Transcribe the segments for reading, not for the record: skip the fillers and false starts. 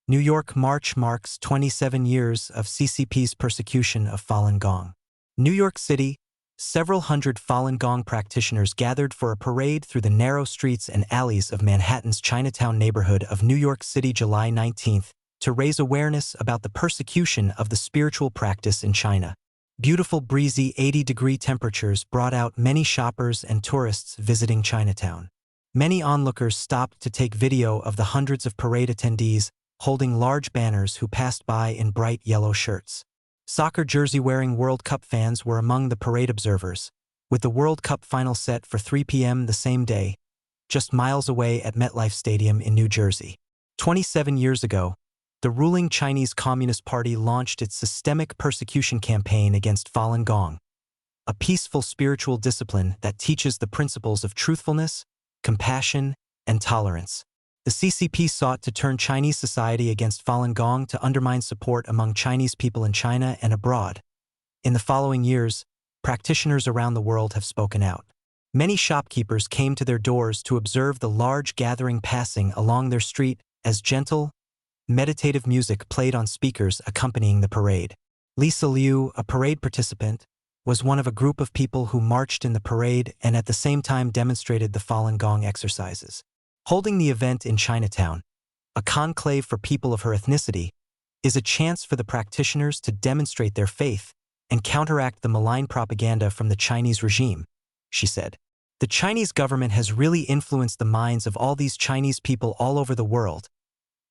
New York March marks 27 years of CCP's persecution of Falun Gong. New York City, several hundred Falun Gong practitioners gathered for a parade through the narrow streets and alleys of Manhattan's Chinatown neighborhood of New York City July 19 to raise awareness about the persecution of the spiritual practice in China. Beautiful breezy 80-degree temperatures brought out many shoppers and tourists visiting Chinatown. Many onlookers stopped to take video of the hundreds of parade attendees holding large banners who passed by in bright yellow shirts. Soccer jersey-wearing World Cup fans were among the parade observers, with the World Cup final set for 3 p.m. the same day, just miles away at MetLife Stadium in New Jersey. 27 years ago, the ruling Chinese Communist Party launched its systemic persecution campaign against Falun Gong, a peaceful spiritual discipline that teaches the principles of truthfulness, compassion, and tolerance. The CCP sought to turn Chinese society against Falun Gong to undermine support among Chinese people in China and abroad. In the following years, practitioners around the world have spoken out. Many shopkeepers came to their doors to observe the large gathering passing along their street as gentle, meditative music played on speakers accompanying the parade. Lisa Liu, a parade participant, was one of a group of people who marched in the parade and at the same time demonstrated the Falun Gong exercises. Holding the event in Chinatown, a conclave for people of her ethnicity, is a chance for the practitioners to demonstrate their faith and counteract the malign propaganda from the Chinese regime, she said. The Chinese government has really influenced the minds of all these Chinese people all over the world,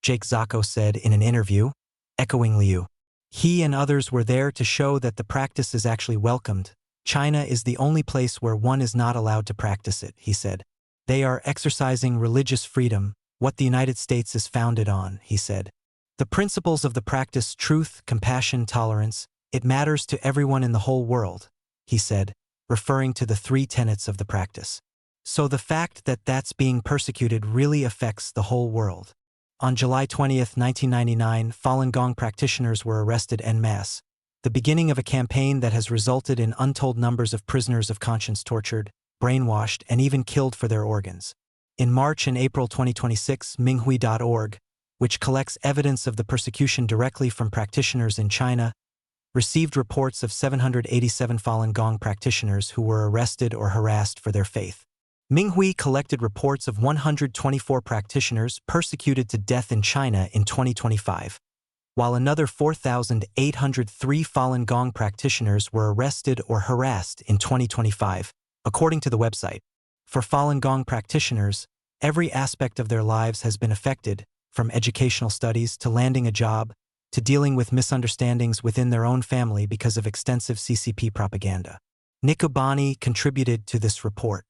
Jake Zacco said in an interview, echoing Liu. He and others were there to show that the practice is actually welcomed. China is the only place where one is not allowed to practice it, he said. They are exercising religious freedom, what the United States is founded on, he said. The principles of the practice, truth, compassion, tolerance, it matters to everyone in the whole world, he said, referring to the 3 tenets of the practice. So the fact that that's being persecuted really affects the whole world. On July 20, 1999, Falun Gong practitioners were arrested en masse, the beginning of a campaign that has resulted in untold numbers of prisoners of conscience tortured, brainwashed, and even killed for their organs. In March and April 2026, Minghui.org, which collects evidence of the persecution directly from practitioners in China, received reports of 787 Falun Gong practitioners who were arrested or harassed for their faith. Minghui collected reports of 124 practitioners persecuted to death in China in 2025, while another 4,803 Falun Gong practitioners were arrested or harassed in 2025, according to the website. For Falun Gong practitioners, every aspect of their lives has been affected, from educational studies to landing a job, to dealing with misunderstandings within their own family because of extensive CCP propaganda. Nick Ubani contributed to this report.